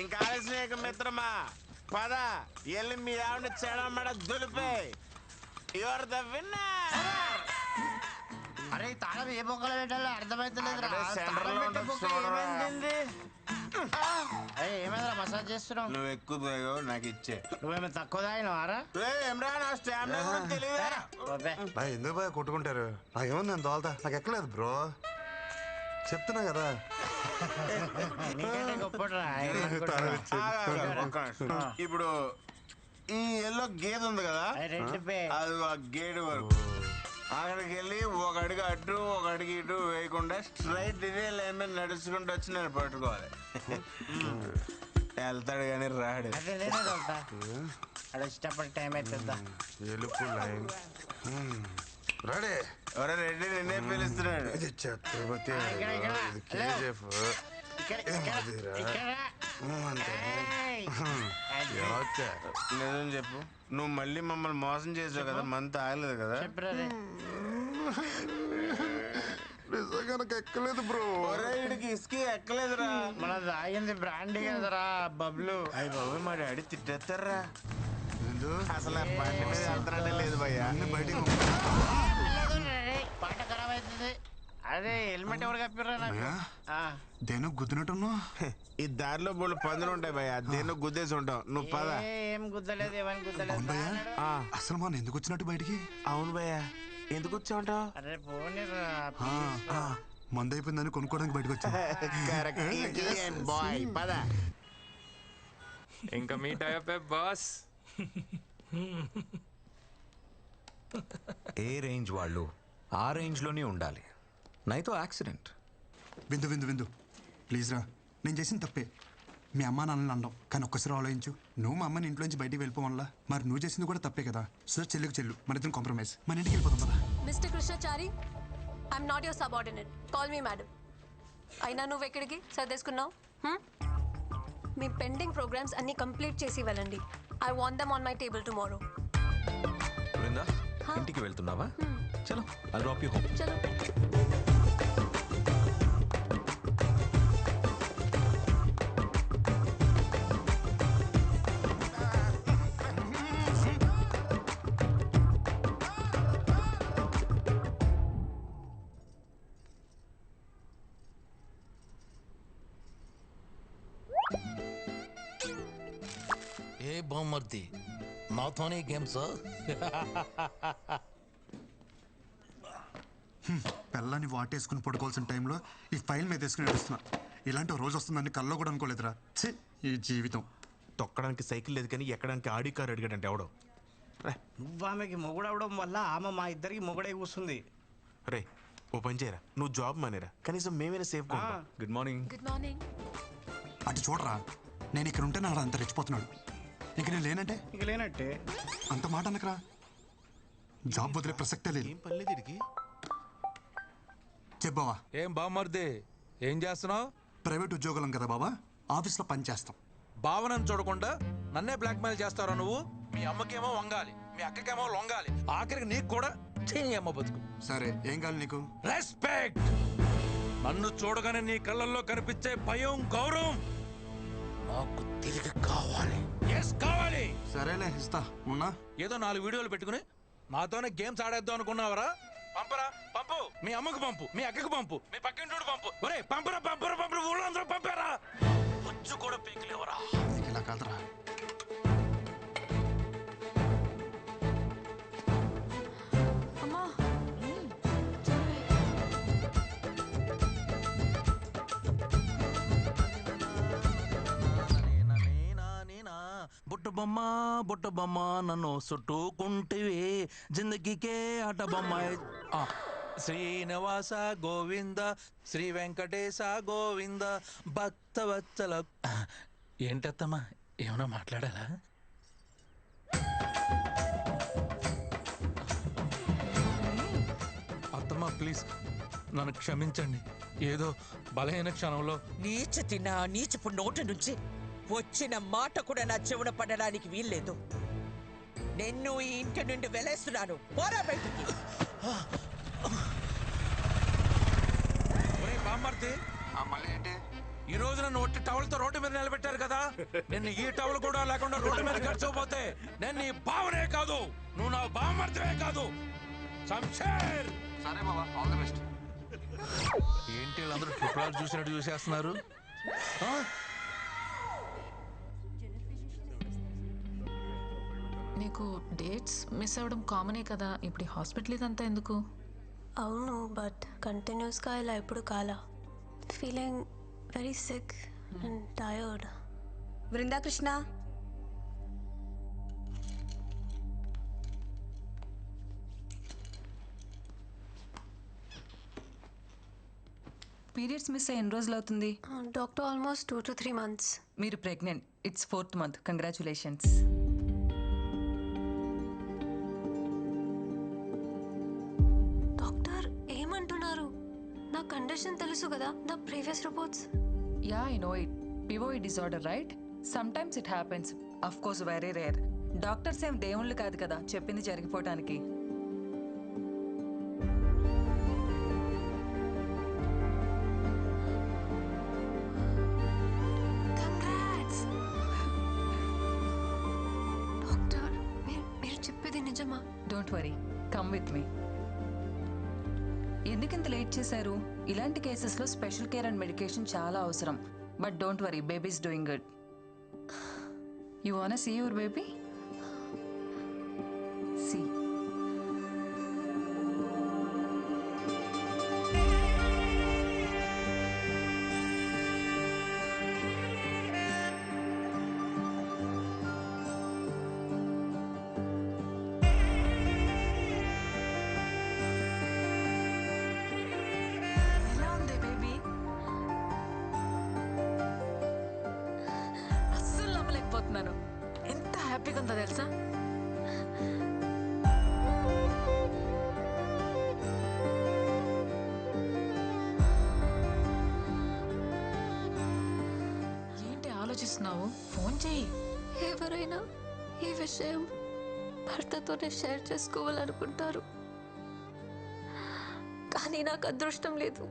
ఇంకా ఆలస్యం మిత్రమా పద ఎల్లి మీ ఆవిడ చెడమడ దులిపే యువర్ ద విన్నర్. అరే తాళం ఏ బొక్కలు పెట్టాలో అర్థమైతలేదు. ఏమైనా మసాజ్ చేస్తున్నావు? నువ్వు ఎక్కువ తాగో నాకు ఇచ్చే. నువ్వేమో తక్కువ తాగినవారా? ఎందుకు బాగా కొట్టుకుంటారు? నాకేముంది నేను తోలుతా, నాకు ఎక్కలేదు బ్రో, చెప్తున్నా కదా. ఇప్పుడు ఈ ఎల్లో గేదె ఉంది కదా, అది ఆ గేట్ వరకు అక్కడికి వెళ్ళి ఒక అడుగు అటు ఒక అడుగు ఇటు వేయకుండా స్ట్రైట్ ఇదే లైన్ మీద నడుచుకుంటూ వచ్చి నేను పట్టుకోవాలి. వెళ్తాడు కానీ రాడు. ఇష్టపడి టైం అవుతుందా? ఎలుపు లైన్ రెడీ. ఎవరో రెడ్డి నిన్నే పిలుస్తున్నాడు. ఇది ఛత్రపతి, ఇది కేజీఎఫ్, నిజం చెప్పు, నువ్వు మళ్ళీ మమ్మల్ని మోసం చేసావు కదా, మంత్ ఆగలేదు కదా? నిజంగా నాకు ఎక్కలేదు బ్రో. వీడికి ఇసుకి ఎక్కలేదురా. మన తాగింది బ్రాండీ కదరా బబ్లు. అయ్యి బాబు మా డాడీ తిట్టేస్తారా అసలు. బండి మీద వెళ్తానంటే లేదు భయ్యా, అన్ని బయటికి పాట ఖరాబ్ అవుతుంది. అదే హెల్మెట్ ఎవరు కప్పిర్రా? దేని గుద్దినట్టు ఈ దారిలో బోళ్ళు పందులు ఉంటాయి భయ్యా, దేని గుద్దేసి ఉంటావు. నువ్వు పద. ఏం గుద్దలేదు, ఏమని గుద్దలేదు. అసలు మనం ఎందుకు వచ్చినట్టు బయటికి? అవును భయ్యా, ఎందుకు వచ్చావుంటావు? అరే పోనీరా, మందు అయిపోయిందని కొనుక్కోవడానికి బయటకు వచ్చా. బాయ్ పద. ఇంకా మీట్ అయ్యే బాస్. ఏ రేంజ్ వాళ్ళు ఆ రేంజ్లోనే ఉండాలి, నైతో యాక్సిడెంట్. విందు విందు విందు ప్లీజ్ రా, నేను చేసిన తప్పే. మీ అమ్మ నాన్నని అనడం, కానీ ఒక్కసారి ఆలోచించు. నువ్వు మా అమ్మని ఇంట్లోంచి బయటికి వెళ్ళిపోవాలా, మరి నువ్వు చేసింది కూడా తప్పే కదా. సో చెల్లుకు చెల్లు, మన ఇద్దరం కాంప్రమైజ్, మన ఇంటికి వెళ్ళిపోతాం కదా. Mister Krishnachari, I'm not your subordinate, call me madam. అయినా నువ్వు ఎక్కడికి సర్దేసుకున్నావు? మీ పెండింగ్ ప్రోగ్రామ్స్ అన్ని కంప్లీట్ చేసి వెళ్ళండి. I want them on my table tomorrow. Brinda, ఇంటికి వెళ్తున్నావా? చలో, ఐల్ డ్రాప్ యు హోమ్. చలో. ఏ బామ్మర్ది, నాతోనే గేమ్స్? పిల్లని వాటేసుకుని పడుకోవాల్సిన టైంలో ఈ ఫైల్ మీద వేసుకుని నడుస్తున్నా. ఇలాంటి రోజు వస్తుందని కల్లో కూడా అనుకోలేదురా. ఛీ, ఈ జీవితం. తొక్కడానికి సైకిల్ లేదు కానీ ఎక్కడానికి ఆడి కారు అడిగాడంటే ఎవడో. నువ్వు ఆమెకి మొగుడవడం వల్ల ఆమె మా ఇద్దరికి మొగుడే కూస్తుంది. రే ఓ పని చేయరా, నువ్వు జాబ్ మానేరా, కనీసం మేమైనా safe. Good morning. Good morning. అటు చూడరా, నేను ఇక్కడ ఉంటే నాడు అంత రెచ్చిపోతున్నాడు. ఇంక నేను లేనంటే ఇక లేనట్టే. అంత మాట అనకరా, జాబ్ వదిలే ప్రసక్తే లేదు. ఏం పర్లేదు ఇడికి. చెప్పావా? ఏం బామ్మర్ది, ఏం చేస్తున్నావు? ప్రైవేట్ ఉద్యోగులం కదా బాబా, ఆఫీస్లో పని చేస్తాం. భావనను చూడకుండా నన్నే బ్లాక్మెయిల్ చేస్తారా నువ్వు? మీ అమ్మకేమో వంగాలి, మీ అక్కకేమో లొంగాలి, ఆఖరికి నీకు కూడా చేయి అమ్మ బతుకు. సరే ఏం కావాలి నీకు? రెస్పెక్ట్. నన్ను చూడగానే నీ కళ్ళల్లో కనిపించే భయం, గౌరవం నాకు తిరిగి కావాలి. ఎస్ కావాలి. సరేలే ఇస్తా, ఉన్నా. ఏదో 4 వీడియోలు పెట్టుకుని నాతోనే గేమ్స్ ఆడేద్దాం అనుకున్నావరా? పంపరా, పంపు. మీ అమ్మకు పంపు, మీ అక్కకు పంపు, మీ పక్కింటోడు పంపు. ఒరే పంపరా, పంపరా, పంపరా, ఊళ్ళో అందరూ పంపారా. వచ్చి కూడా పీకలేవరా. ఇలా కాదురా. అమ్మా, బుట్ట బొమ్మ, బుట్ట బొమ్మ, నన్ను చుట్టుకుంటివి జిందగీకే ఆట బొమ్మ. శ్రీనివాస గోవింద, శ్రీ వెంకటేశ గోవింద, భక్తవత్సల. ఏంటత్తమ్మా, ఏమన్నా మాట్లాడాలా? అత్తమ్మా ప్లీజ్ నన్ను క్షమించండి. ఏదో బలహీన క్షణంలో నీచ నీచపు నోటి నుంచి వచ్చిన మాట కూడా నా చెవున పడడానికి వీల్లేదు. నిన్ను ఈ ఇంటి నుండి వెలేస్తున్నాను, పోరా బయటికి. బామ్మర్ది, ఈ రోజు నన్ను ఒట్టి టవల్తో రోడ్డు మీద నిలబెట్టారు కదా నేను ఈ టవల్ కూడా లేకుండా రోడ్డు మీద గడిచిపోతే నేను నీ బావనే కాదు, నువ్వు నా బావమర్దివే కాదు. శంషేర్ సరే బాబా, ఆల్ ది బెస్ట్. ఏంటి వీళ్ళందరూ ట్రిపుల్ చూసినట్టు చూసేస్తున్నారు? నీకు డేట్స్ మిస్ అవ్వడం కామనే కదా, ఇప్పుడు హాస్పిటల్ ఇదంతా ఎందుకు? అవును, బట్ కంటిన్యూస్గా ఇలా ఎప్పుడు కాలా. Feeling very sick and tired. Brindakrishna, periods miss అయ్యి ఎన్ని రోజులు అవుతుంది? Doctor almost 2 to 3 months. మీరు pregnant. It's 4th month. Congratulations. Doctor ఏమంటున్నారు? నా కండిషన్ తెలుసు కదా, నా previous reports. Yeah, I know it. పివోయిడ్ disorder, right? Sometimes it happens. Of course very rare. Doctors ఏం దేవుళ్ళు కాదు కదా చెప్పింది జరిగిపోవటానికి. డాక్టర్, మీరు చెప్పేది నిజమా? Don't worry, come with me. ఎందుకింత లేట్ చేశారు? ఇలాంటి కేసెస్లో స్పెషల్ కేర్ అండ్ మెడికేషన్ చాలా అవసరం. But don't worry, baby is doing good. You want see your baby? See. ఎలా ఉంది బేబీ? అస్సలు నమ్మలేకపోతున్నాను. ఎంత హ్యాపీగా ఉందో తెలుసా? ఏంటి ఆలోచిస్తున్నావు? ఫోన్ చేయి. ఎవరైనా ఈ విషయం భర్తతోనే షేర్ చేసుకోవాలనుకుంటారు, కానీ నాకు అదృష్టం లేదు.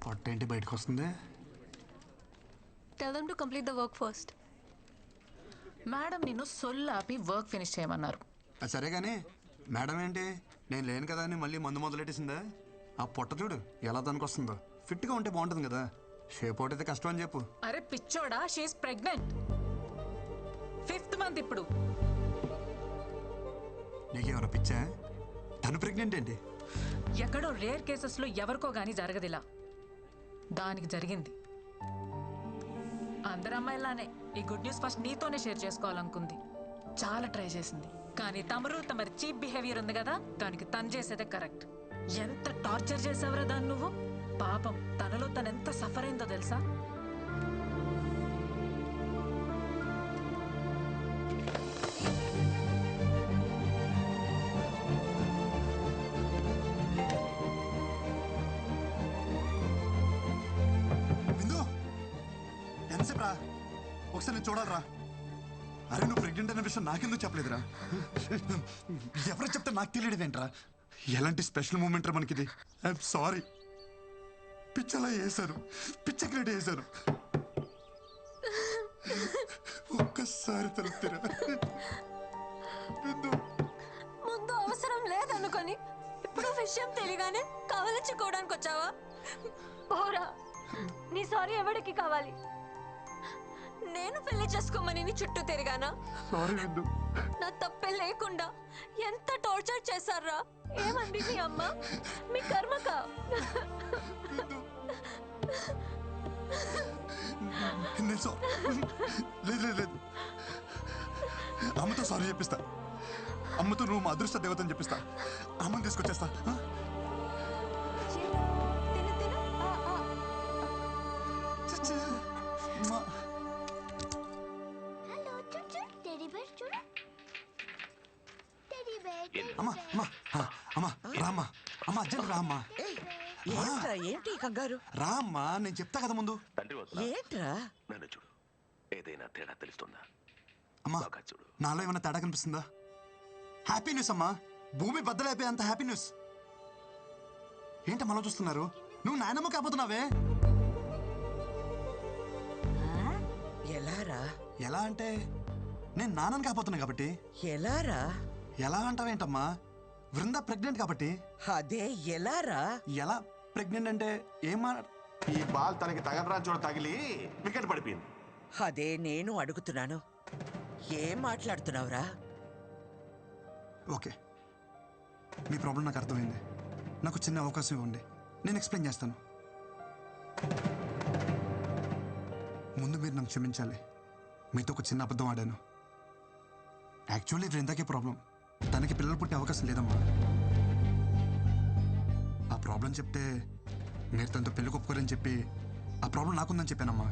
పొట్ట ఏంటి బయటకు వస్తుంది? Tell them to complete the work first. Madam నిన్ను సొల్లాపి వర్క్ ఫినిష్ చేయమన్నారు. అది సరే కానీ మేడం ఏంటి నేను లేను కదా అని మళ్ళీ మందు మొదలెట్టేసిందా? ఆ పొట్ట చూడు ఎలా దానికి వస్తుందో. ఫిట్గా ఉంటే బాగుంటుంది కదా. షేప్ అవుట్ అయితే కష్టం అని చెప్పు. అరే పిచ్చోడా, షీఈస్ ప్రెగ్నెంట్. 5th month ఇప్పుడు. నీకేమైనా పిచ్చా? తను ప్రెగ్నెంట్ ఏంటి? ఎక్కడో రేర్ కేసెస్లో ఎవరికో గానీ జరగదిలా. దానికి జరిగింది. అందరు అమ్మాయిలానే ఈ గుడ్ న్యూస్ ఫస్ట్ నీతోనే షేర్ చేసుకోవాలనుకుంది. చాలా ట్రై చేసింది, కానీ తమరి చీప్ బిహేవియర్ ఉంది కదా, దానికి తను చేసేదే కరెక్ట్. ఎంత టార్చర్ చేసావురా దాన్ని నువ్వు. పాపం తనలో తను ఎంత సఫర్ అయిందో తెలుసా? ఎంతసేపు రా, ఒకసారి నేను చూడాలరా. అరే నువ్వు ప్రెగ్నెంట్ అనే విషయం నాకెందుకు చెప్పలేదురా? ఎవరో చెప్తే నాకు తెలియడేంట్రా? ఎలాంటి స్పెషల్ మూమెంట్ రా మనకిది. I'm sorry. పిచ్చలా వేశాను, పిచ్చ క్రియేట్ చేశాను. ఒక్కసారి తలుపుతారా? ముందు అవసరం లేదనుకొని ఇప్పుడు విషయం తెలియగానే కవలించుకోవడానికి వచ్చావా? పోరా, నీ సారీ ఎవరికి కావాలి? నేను పెళ్లి చేసుకోమని నీ చుట్టూ తిరిగానా? నా తప్పే లేకుండా ఎంత టార్చర్ చేశారా? ఏమంది మీ అమ్మ? మీ కర్మక. నేను లేదు లేదు లేదు అమ్మతో సారీ చెప్పిస్తా. అమ్మతో నువ్వు మా అదృష్ట దేవతని చెప్పిస్తా. అమ్మని తీసుకొచ్చేస్తా. అమ్మా అమ్మా అమ్మా రామ్మా. అమ్మా అర్జెంట్ రామ్మా. ఏంట్రా ఏంటి ఈ కంగారు? రామ్మా నేను చెప్తా కదా ముందు. ఏంట్రా? నన్ను చూడు, ఏదైనా తేడా తెలుస్తుందా? అమ్మా చూడు, నాలో ఏమైనా తేడా కనిపిస్తుందా? హ్యాపీ న్యూస్ అమ్మా, భూమి బద్దలైపోయే అంత హ్యాపీ న్యూస్. ఏంటి మనం చూస్తున్నారు? నువ్వు నాయనమ్మ కాబోతున్నావే. ఎలారా? ఎలా అంటే నేను నాన్నని కాబోతున్నా కాబట్టి. ఎలారా? ఎలా అంటావేంటమ్మా? వృంద ప్రెగ్నెంట్ కాబట్టి. అదే ఎలారా? ఎలా ప్రెగ్నెంట్ అంటే ఏమా? ఈ బాల్ తనకి తగలరా చూడ తగిలి వికెట్ పడిపోయింది. అదే నేను అడుగుతున్నాను. ఏం మాట్లాడుతున్నావురా? ఓకే, మీ ప్రాబ్లం నాకు అర్థమైంది. నాకు చిన్న అవకాశం ఇవ్వండి, నేను ఎక్స్ప్లెయిన్ చేస్తాను. ముందు మీరు నన్ను క్షమించాలి. మీతో ఒక చిన్న అబద్ధం ఆడాను. యాక్చువల్లీ వృందాకే ప్రాబ్లం. తనకి పిల్లలు పుట్టే అవకాశం లేదమ్మా. ఆ ప్రాబ్లం చెప్తే మీరు తనతో పెళ్లి ఒప్పుకోరని చెప్పి ఆ ప్రాబ్లం నాకుందని చెప్పానమ్మా.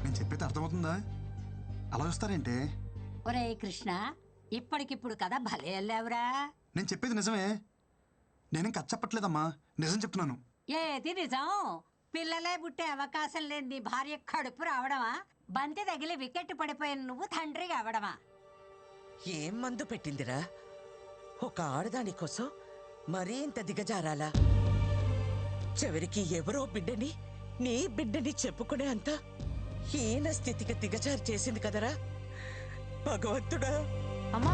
నేను చెప్పేది అర్థమవుతుందా? అలా చూస్తారేంటే? ఒరే కృష్ణ, ఇప్పటికిప్పుడు కదా భలే వెళ్ళావురా. నేను చెప్పేది నిజమే. నేనేం కథ చెప్పట్లేదమ్మా, నిజం చెప్తున్నాను. ఏది నిజం? పిల్లలే పుట్టే అవకాశం లేని నీ భార్య కడుపు రావడమా? బంతి తగిలి వికెట్ పడిపోయిన నువ్వు తండ్రి అవడమా? ఏం మందు పెట్టిందిరా? ఒక ఆడదాని కోసం మరీ ఇంత దిగజారాలా? చివరికి ఎవరో బిడ్డని నీ బిడ్డని చెప్పుకునే అంత హీన స్థితికి దిగజారు చేసింది కదరా భగవంతుడా. అమ్మా,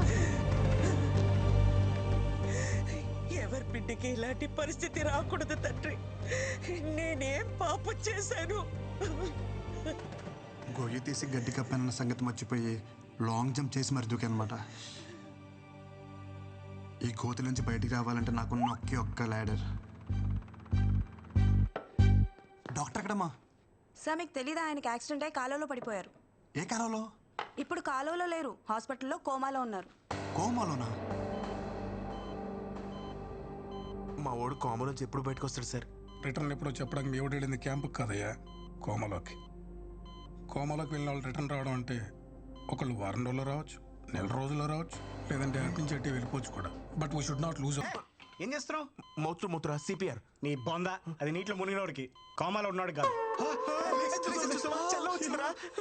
ఎవరి బిడ్డకి ఇలాంటి పరిస్థితి రాకూడదు తండ్రి. నేనేం పాపం చేశాను? గొయ్యి తీసి గడ్డి కప్పానన్న సంగతి మర్చిపోయి లాంగ్ జంప్ చేసి మరి దూకానమాట. ఈ గోతి నుంచి బయటికి రావాలంటే నాకున్న ఒకే ఒక్క ల్యాడర్. డాక్టర్ ఎక్కడమ్మా? సార్ మీకు తెలీదా, ఆయనకి యాక్సిడెంట్ అయి కాలువలో పడిపోయారు. ఏ కాలంలో? ఇప్పుడు కాలువలో లేరు, హాస్పిటల్లో కోమాలో ఉన్నారు. కోమాలోనా? మా వాడు కోమ నుంచి ఎప్పుడు బయటకు వస్తాడు సార్? రిటర్న్ ఎప్పుడో చెప్పడానికి మీ ఎవడు వెళ్ళింది క్యాంపుకి కదయ్యా, కోమలోకి. కోమలోకి వెళ్ళిన వాళ్ళు రిటర్న్ రావడం అంటే ఒకళ్ళు వారం రోజులు రావచ్చు, నెల రోజుల్లో రావచ్చు, లేదంటే అనిపించేట్టే వెళ్ళిపోవచ్చు కూడా. But we should not lose. ఏం చేస్తున్నావు? మూత్ర సిపిఆర్. నీ బొంద, అది నీటిలో మునిగినోడికి, కోమాలో ఉన్నాడు కాదు.